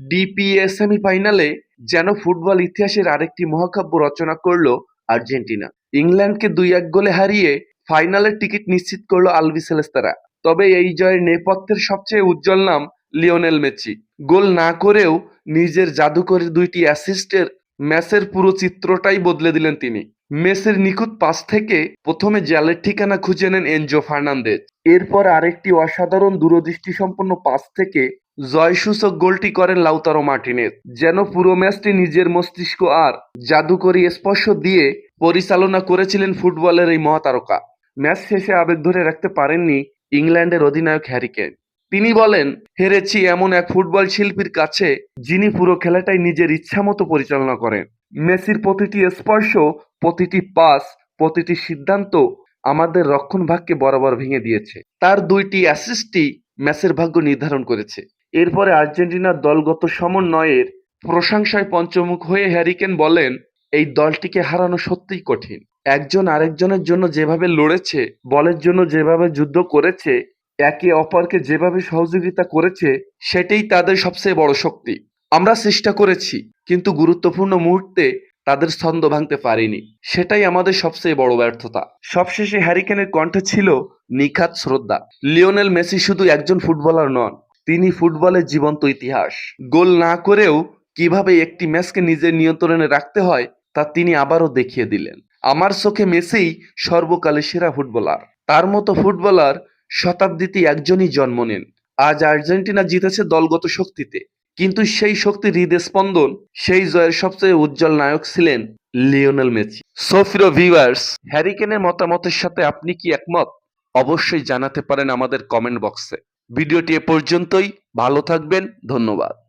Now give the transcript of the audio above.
DPA সেমিফাইনালে যেন football ইতিহাসের আরেকটি মহাকাব্য রচনা করল আর্জেন্টিনা। ইংল্যান্ডকে ২-১ গোলে হারিয়ে ফাইনালের টিকিট নিশ্চিত করল আলবিসেলেস্তারা। তবে এই জয়ের নেপথ্যের সবচেয়ে উজ্জ্বল নাম লিওনেল মেসি। গোল না করেও নিজের জাদুকরী ২টি অ্যাসিস্টের ম্যাচের পুরো চিত্রটাই বদলে দিলেন তিনি। মেসির নিখুঁত পাস থেকে প্রথমে জালের ঠিকানা খুঁজে নেন এনজো ফার্নান্দেজ। এরপর আরেকটি অসাধারণ দূরদৃষ্টিসম্পন্ন পাস থেকে জয়সূচক গোলটি করেন লাউতারো মার্টিনেজ। যেন পুরো ম্যাচটি নিজের মস্তিষ্ক আর জাদুকরী স্পর্শ দিয়ে পরিচালনা করেছিলেন ফুটবলের এই মহাতারকা। ম্যাচ শেষে আবেগ ধরে রাখতে পারেননি ইংল্যান্ডের অধিনায়ক হ্যারি কেন। তিনি বলেন, হেরেছি এমন এক ফুটবল শিল্পীর কাছে যিনি পুরো খেলাটাই নিজের ইচ্ছামতো পরিচালনা করেন। মেসির প্রতিটি স্পর্শ, প্রতিটি পাস, প্রতিটি সিদ্ধান্ত আমাদের রক্ষণভাগকে বরাবর ভেঙে দিয়েছে। তার ২টি অ্যাসিস্টই ম্যাচের ভাগ্য নির্ধারণ করেছে। এরপরে আর্জেন্টিনার দলগত সমন্বয়ের প্রশংসায় পঞ্চমুখ হয়ে হ্যারি কেন বলেন, এই দলটিকে হারানো সত্যিই কঠিন। একজন আরেকজনের জন্য যেভাবে লড়েছে, বলের জন্য যেভাবে যুদ্ধ করেছে, একে অপরকে যেভাবে সহযোগিতা করেছে, সেটাই তাদের সবচেয়ে বড় শক্তি। আমরা চেষ্টা করেছি, কিন্তু গুরুত্বপূর্ণ মুহূর্তে তাদের ছন্দ ভাঙতে পারিনি। সেটাই আমাদের সবচেয়ে বড় ব্যর্থতা। সবশেষে হ্যারি কেনের কণ্ঠে ছিল নিখাদ শ্রদ্ধা। লিওনেল মেসি শুধু একজন ফুটবলার নন, তিনি ফুটবলের জীবন্ত ইতিহাস। গোল না করেও কিভাবে একটি ম্যাচকে নিজের নিয়ন্ত্রণে রাখতে হয় তা তিনি আবারও দেখিয়ে দিলেন। আমার চোখে মেসিই সর্বকালের সেরা ফুটবলার। তার মতো ফুটবলার শতাব্দীতে একজনই জন্ম নেন। আজ আর্জেন্টিনা জিতেছে দলগত শক্তিতে, কিন্তু সেই শক্তির হৃদস্পন্দন, সেই জয়ের সবচেয়ে উজ্জ্বল নায়ক ছিলেন লিওনেল মেসি। সো প্রিয় ভিউয়ার্স, হ্যারি কেনের মতামতের সাথে আপনি কি একমত? অবশ্যই জানাতে পারেন আমাদের কমেন্ট বক্সে। ভিডিওটি এ পর্যন্তই। ভালো থাকবেন। ধন্যবাদ।